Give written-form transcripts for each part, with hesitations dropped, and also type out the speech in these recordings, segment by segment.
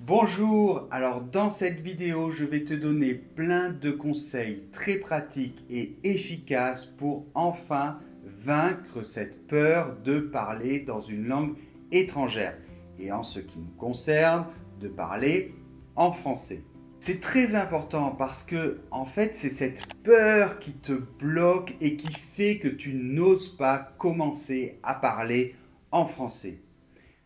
Bonjour, alors dans cette vidéo, je vais te donner plein de conseils très pratiques et efficaces pour enfin vaincre cette peur de parler dans une langue étrangère et en ce qui nous concerne, de parler en français. C'est très important parce que en fait, c'est cette peur qui te bloque et qui fait que tu n'oses pas commencer à parler en français.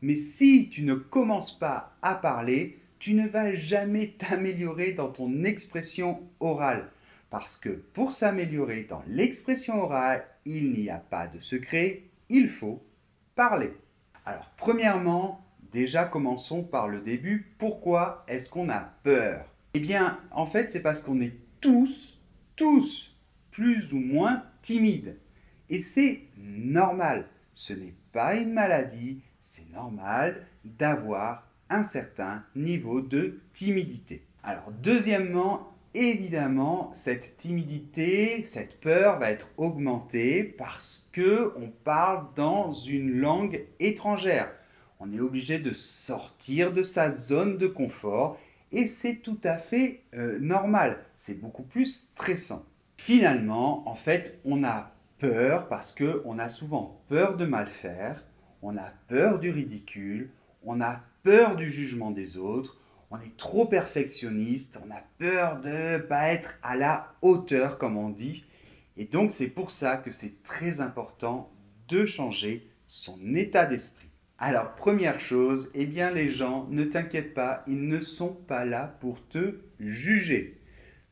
Mais si tu ne commences pas à parler, tu ne vas jamais t'améliorer dans ton expression orale. Parce que pour s'améliorer dans l'expression orale, il n'y a pas de secret, il faut parler. Alors premièrement, déjà commençons par le début. Pourquoi est-ce qu'on a peur? Eh bien, en fait, c'est parce qu'on est tous, plus ou moins timides. Et c'est normal. Ce n'est pas une maladie, c'est normal d'avoir un certain niveau de timidité. Alors, deuxièmement, évidemment, cette timidité, cette peur va être augmentée parce que on parle dans une langue étrangère. On est obligé de sortir de sa zone de confort et c'est tout à fait normal. C'est beaucoup plus stressant. Finalement, en fait, on a peur parce qu'on a souvent peur de mal faire, on a peur du ridicule, on a peur du jugement des autres, on est trop perfectionniste, on a peur de ne pas être à la hauteur, comme on dit. Et donc, c'est pour ça que c'est très important de changer son état d'esprit. Alors, première chose, eh bien, les gens, ne t'inquiète pas, ils ne sont pas là pour te juger.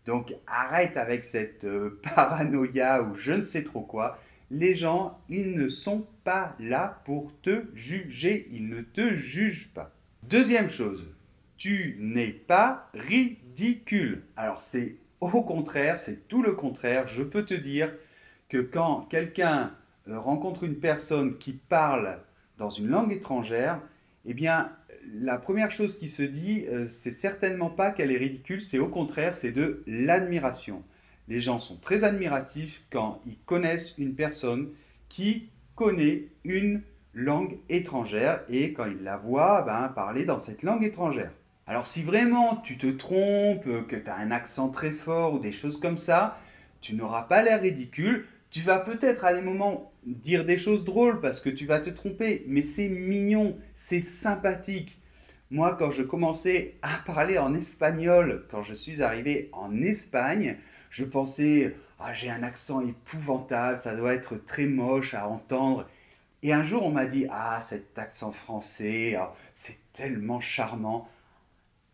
Donc arrête avec cette paranoïa ou je ne sais trop quoi. Les gens, ils ne sont pas là pour te juger. Ils ne te jugent pas. Deuxième chose, tu n'es pas ridicule. Alors c'est au contraire, c'est tout le contraire. Je peux te dire que quand quelqu'un rencontre une personne qui parle dans une langue étrangère, eh bien, la première chose qui se dit, c'est certainement pas qu'elle est ridicule, c'est au contraire, c'est de l'admiration. Les gens sont très admiratifs quand ils connaissent une personne qui connaît une langue étrangère et quand ils la voient parler dans cette langue étrangère. Alors si vraiment tu te trompes, que tu as un accent très fort ou des choses comme ça, tu n'auras pas l'air ridicule. Tu vas peut-être à des moments dire des choses drôles parce que tu vas te tromper, mais c'est mignon, c'est sympathique. Moi, quand je commençais à parler en espagnol, quand je suis arrivé en Espagne, je pensais, ah, j'ai un accent épouvantable, ça doit être très moche à entendre. Et un jour, on m'a dit, ah, cet accent français, ah, c'est tellement charmant.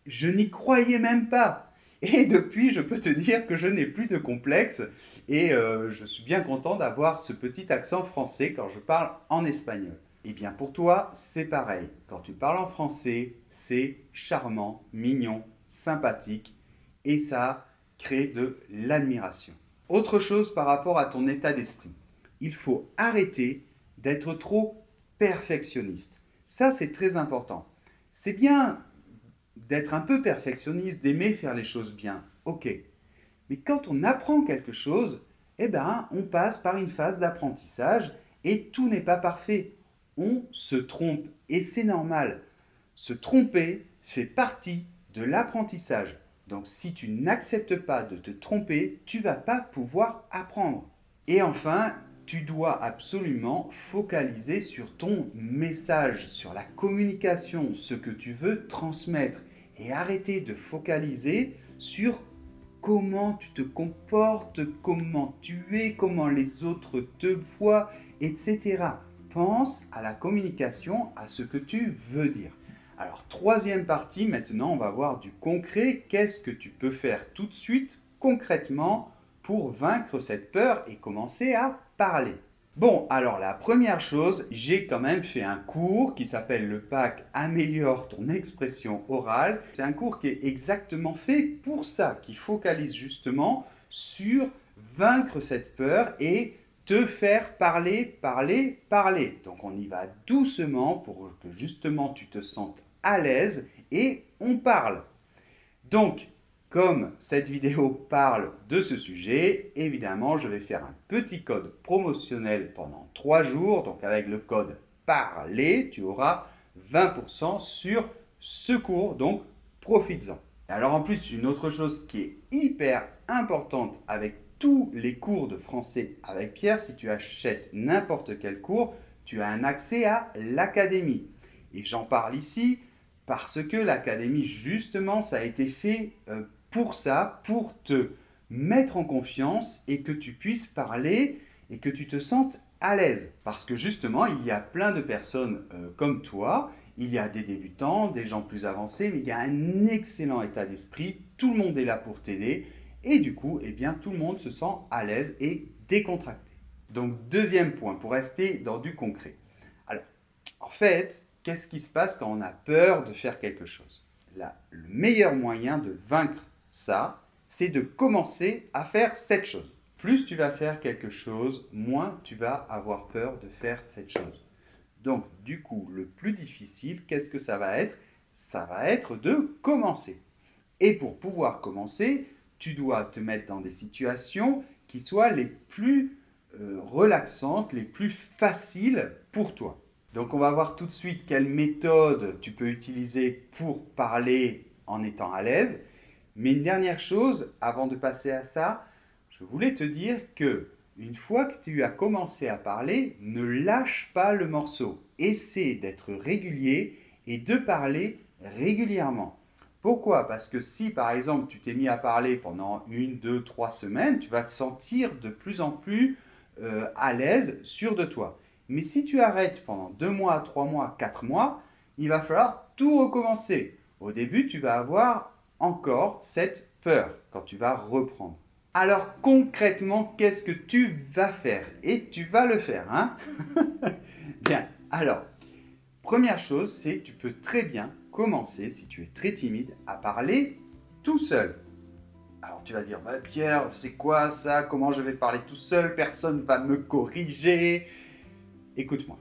Je n'y croyais même pas. Et depuis, je peux te dire que je n'ai plus de complexe et je suis bien content d'avoir ce petit accent français quand je parle en espagnol. Eh bien pour toi, c'est pareil. Quand tu parles en français, c'est charmant, mignon, sympathique et ça crée de l'admiration. Autre chose par rapport à ton état d'esprit. Il faut arrêter d'être trop perfectionniste. Ça, c'est très important. C'est bien d'être un peu perfectionniste, d'aimer faire les choses bien, ok. Mais quand on apprend quelque chose, eh ben, on passe par une phase d'apprentissage et tout n'est pas parfait. On se trompe et c'est normal. Se tromper fait partie de l'apprentissage. Donc si tu n'acceptes pas de te tromper, tu ne vas pas pouvoir apprendre. Et enfin, tu dois absolument focaliser sur ton message, sur la communication, ce que tu veux transmettre. Et arrêter de focaliser sur comment tu te comportes, comment tu es, comment les autres te voient, etc. Pense à la communication, à ce que tu veux dire. Alors, troisième partie, maintenant, on va voir du concret. Qu'est-ce que tu peux faire tout de suite, concrètement, pour vaincre cette peur et commencer à parler? Bon, alors la première chose, j'ai quand même fait un cours qui s'appelle le PAC Améliore ton expression orale. C'est un cours qui est exactement fait pour ça, qui focalise justement sur vaincre cette peur et te faire parler, parler, parler. Donc on y va doucement pour que justement tu te sentes à l'aise et on parle. Donc, comme cette vidéo parle de ce sujet, évidemment, je vais faire un petit code promotionnel pendant 3 jours. Donc, avec le code PARLER, tu auras 20% sur ce cours. Donc, profites-en. Alors en plus, une autre chose qui est hyper importante avec tous les cours de français avec Pierre, si tu achètes n'importe quel cours, tu as un accès à l'académie. Et j'en parle ici parce que l'académie, justement, ça a été fait pour ça, pour te mettre en confiance et que tu puisses parler et que tu te sentes à l'aise. Parce que justement, il y a plein de personnes comme toi, il y a des débutants, des gens plus avancés, mais il y a un excellent état d'esprit, tout le monde est là pour t'aider et du coup, eh bien, tout le monde se sent à l'aise et décontracté. Donc, deuxième point, pour rester dans du concret. Alors, en fait, qu'est-ce qui se passe quand on a peur de faire quelque chose? Là, le meilleur moyen de vaincre ça, c'est de commencer à faire cette chose. Plus tu vas faire quelque chose, moins tu vas avoir peur de faire cette chose. Donc, du coup, le plus difficile, qu'est-ce que ça va être? Ça va être de commencer. Et pour pouvoir commencer, tu dois te mettre dans des situations qui soient les plus relaxantes, les plus faciles pour toi. Donc, on va voir tout de suite quelle méthode tu peux utiliser pour parler en étant à l'aise. Mais une dernière chose, avant de passer à ça, je voulais te dire que une fois que tu as commencé à parler, ne lâche pas le morceau. Essaie d'être régulier et de parler régulièrement. Pourquoi? Parce que si par exemple tu t'es mis à parler pendant 1, 2, 3 semaines, tu vas te sentir de plus en plus à l'aise, sûr de toi. Mais si tu arrêtes pendant 2 mois, 3 mois, 4 mois, il va falloir tout recommencer. Au début, tu vas avoir encore cette peur quand tu vas reprendre. Alors concrètement, qu'est-ce que tu vas faire? Et tu vas le faire, hein? Bien, alors, première chose, c'est que tu peux très bien commencer, si tu es très timide, à parler tout seul. Alors tu vas dire, bah, Pierre, c'est quoi ça? Comment je vais parler tout seul? Personne ne va me corriger. Écoute-moi,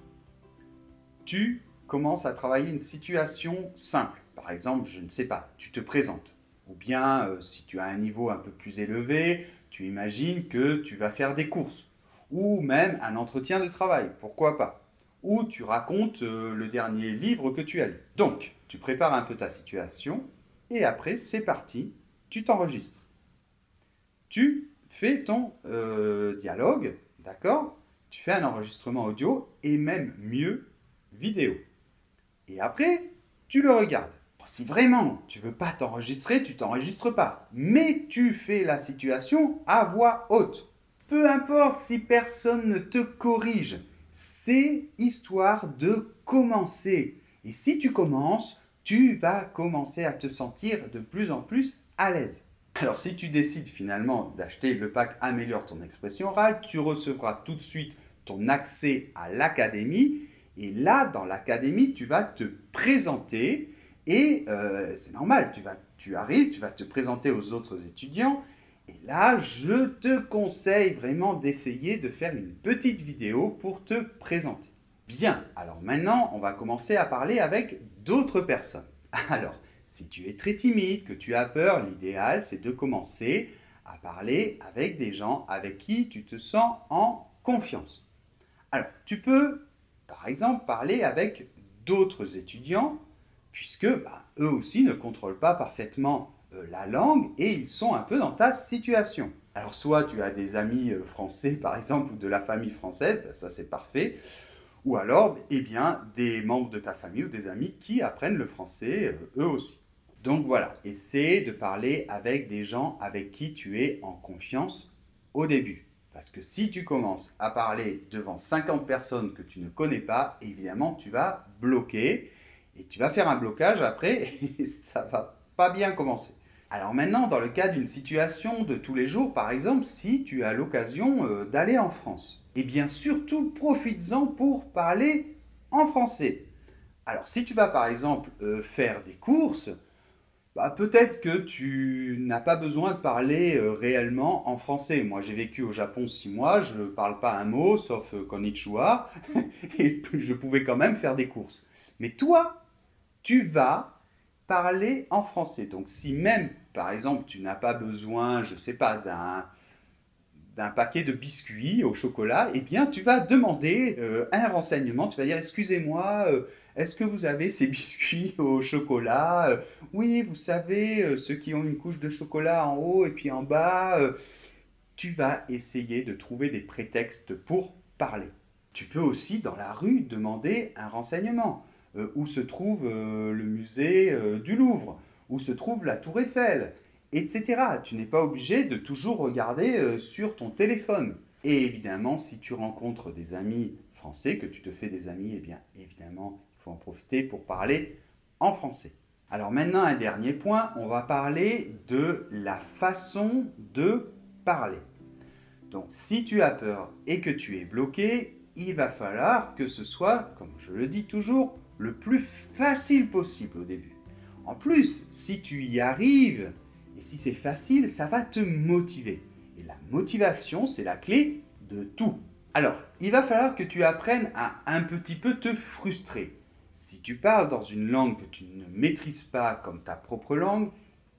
tu commences à travailler une situation simple. Par exemple, je ne sais pas, tu te présentes. Ou bien, si tu as un niveau un peu plus élevé, tu imagines que tu vas faire des courses. Ou même un entretien de travail, pourquoi pas. Ou tu racontes le dernier livre que tu as lu. Donc, tu prépares un peu ta situation et après, c'est parti, tu t'enregistres. Tu fais ton dialogue, d'accord? Tu fais un enregistrement audio et même mieux, vidéo. Et après, tu le regardes. Si vraiment tu ne veux pas t'enregistrer, tu t'enregistres pas. Mais tu fais la situation à voix haute. Peu importe si personne ne te corrige, c'est histoire de commencer. Et si tu commences, tu vas commencer à te sentir de plus en plus à l'aise. Alors si tu décides finalement d'acheter le pack Améliore ton expression orale, tu recevras tout de suite ton accès à l'académie. Et là, dans l'académie, tu vas te présenter et c'est normal, tu arrives, tu vas te présenter aux autres étudiants. Et là, je te conseille vraiment d'essayer de faire une petite vidéo pour te présenter. Bien, alors maintenant, on va commencer à parler avec d'autres personnes. Alors, si tu es très timide, que tu as peur, l'idéal, c'est de commencer à parler avec des gens avec qui tu te sens en confiance. Alors, tu peux, par exemple, parler avec d'autres étudiants, puisque eux aussi ne contrôlent pas parfaitement la langue et ils sont un peu dans ta situation. Alors, soit tu as des amis français, par exemple, ou de la famille française, ça c'est parfait, ou alors, eh bien, des membres de ta famille ou des amis qui apprennent le français eux aussi. Donc voilà, essaie de parler avec des gens avec qui tu es en confiance au début. Parce que si tu commences à parler devant 50 personnes que tu ne connais pas, évidemment, tu vas bloquer et tu vas faire un blocage après et ça va pas bien commencer. Alors maintenant, dans le cas d'une situation de tous les jours, par exemple, si tu as l'occasion d'aller en France, eh bien surtout profites-en pour parler en français. Alors si tu vas par exemple faire des courses, peut-être que tu n'as pas besoin de parler réellement en français. Moi, j'ai vécu au Japon 6 mois, je ne parle pas un mot, sauf konnichiwa, et je pouvais quand même faire des courses. Mais toi, tu vas parler en français. Donc, si même, par exemple, tu n'as pas besoin, je ne sais pas, d'un paquet de biscuits au chocolat, eh bien, tu vas demander un renseignement. Tu vas dire, excusez-moi, est-ce que vous avez ces biscuits au chocolat? Oui, vous savez, ceux qui ont une couche de chocolat en haut et puis en bas. Tu vas essayer de trouver des prétextes pour parler. Tu peux aussi, dans la rue, demander un renseignement. Où se trouve le musée du Louvre? Où se trouve la Tour Eiffel? Etc. Tu n'es pas obligé de toujours regarder sur ton téléphone. Et évidemment, si tu rencontres des amis français, que tu te fais des amis, eh bien évidemment, il faut en profiter pour parler en français. Alors maintenant, un dernier point, on va parler de la façon de parler. Donc si tu as peur et que tu es bloqué, il va falloir que ce soit, comme je le dis toujours, le plus facile possible au début. En plus, si tu y arrives, et si c'est facile, ça va te motiver. Et la motivation, c'est la clé de tout. Alors, il va falloir que tu apprennes à un petit peu te frustrer. Si tu parles dans une langue que tu ne maîtrises pas comme ta propre langue,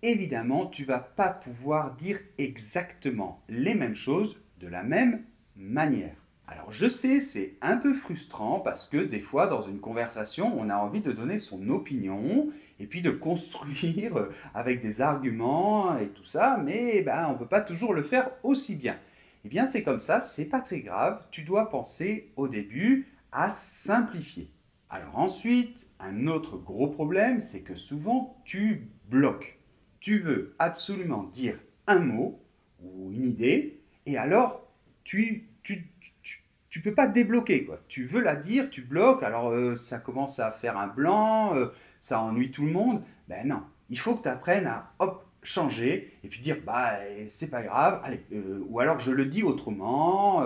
évidemment, tu ne vas pas pouvoir dire exactement les mêmes choses de la même manière. Alors je sais, c'est un peu frustrant parce que des fois dans une conversation, on a envie de donner son opinion et puis de construire avec des arguments et tout ça, mais on ne peut pas toujours le faire aussi bien. Eh bien c'est comme ça, c'est pas très grave, tu dois penser au début à simplifier. Alors ensuite, un autre gros problème, c'est que souvent tu bloques. Tu veux absolument dire un mot ou une idée, et alors tu peux pas te débloquer, quoi. Tu veux la dire, tu bloques, alors ça commence à faire un blanc, ça ennuie tout le monde. Ben non, il faut que tu apprennes à hop, changer, et puis dire, c'est pas grave, allez, ou alors je le dis autrement,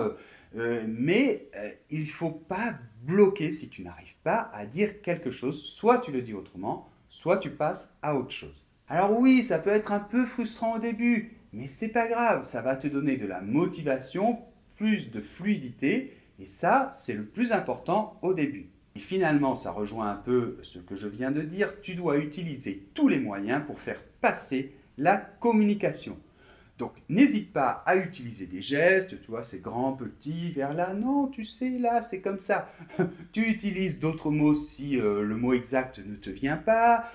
mais il ne faut pas bloquer si tu n'arrives pas à dire quelque chose, soit tu le dis autrement, soit tu passes à autre chose. Alors oui, ça peut être un peu frustrant au début, mais c'est pas grave, ça va te donner de la motivation, plus de fluidité, et ça, c'est le plus important au début. Et finalement, ça rejoint un peu ce que je viens de dire, tu dois utiliser tous les moyens pour faire passer la communication. Donc, n'hésite pas à utiliser des gestes, tu vois, c'est grand, petit, vers là, non, tu sais, là, c'est comme ça. Tu utilises d'autres mots si le mot exact ne te vient pas,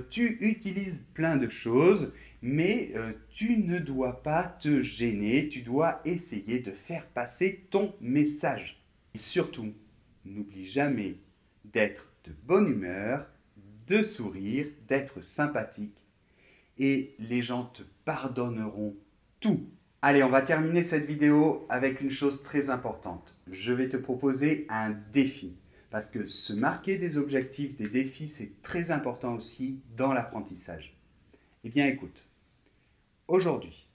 tu utilises plein de choses, mais tu ne dois pas te gêner, tu dois essayer de faire passer ton message. Et surtout, n'oublie jamais d'être de bonne humeur, de sourire, d'être sympathique, et les gens te pardonneront tout. Allez, on va terminer cette vidéo avec une chose très importante. Je vais te proposer un défi. Parce que se marquer des objectifs, des défis, c'est très important aussi dans l'apprentissage. Eh bien écoute, aujourd'hui,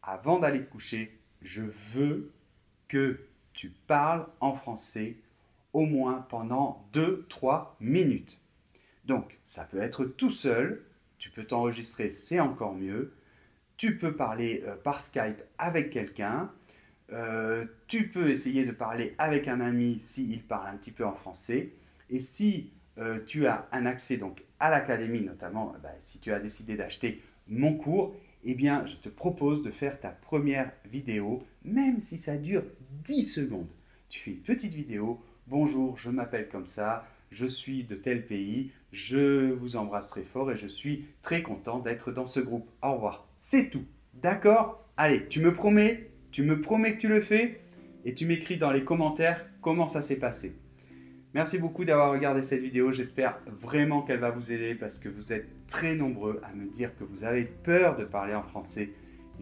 avant d'aller te coucher, je veux que tu parles en français au moins pendant 2-3 minutes. Donc, ça peut être tout seul, tu peux t'enregistrer, c'est encore mieux. Tu peux parler par Skype avec quelqu'un. Tu peux essayer de parler avec un ami s'il parle un petit peu en français. Et si tu as un accès donc, à l'académie, notamment si tu as décidé d'acheter mon cours, eh bien, je te propose de faire ta première vidéo, même si ça dure 10 secondes. Tu fais une petite vidéo. Bonjour, je m'appelle comme ça, je suis de tel pays, je vous embrasse très fort et je suis très content d'être dans ce groupe. Au revoir. C'est tout. D'accord? Allez, tu me promets que tu le fais et tu m'écris dans les commentaires comment ça s'est passé. Merci beaucoup d'avoir regardé cette vidéo. J'espère vraiment qu'elle va vous aider parce que vous êtes très nombreux à me dire que vous avez peur de parler en français.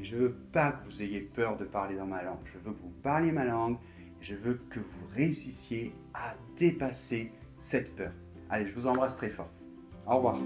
Et je ne veux pas que vous ayez peur de parler dans ma langue. Je veux que vous parliez ma langue. Et je veux que vous réussissiez à dépasser cette peur. Allez, je vous embrasse très fort. Au revoir.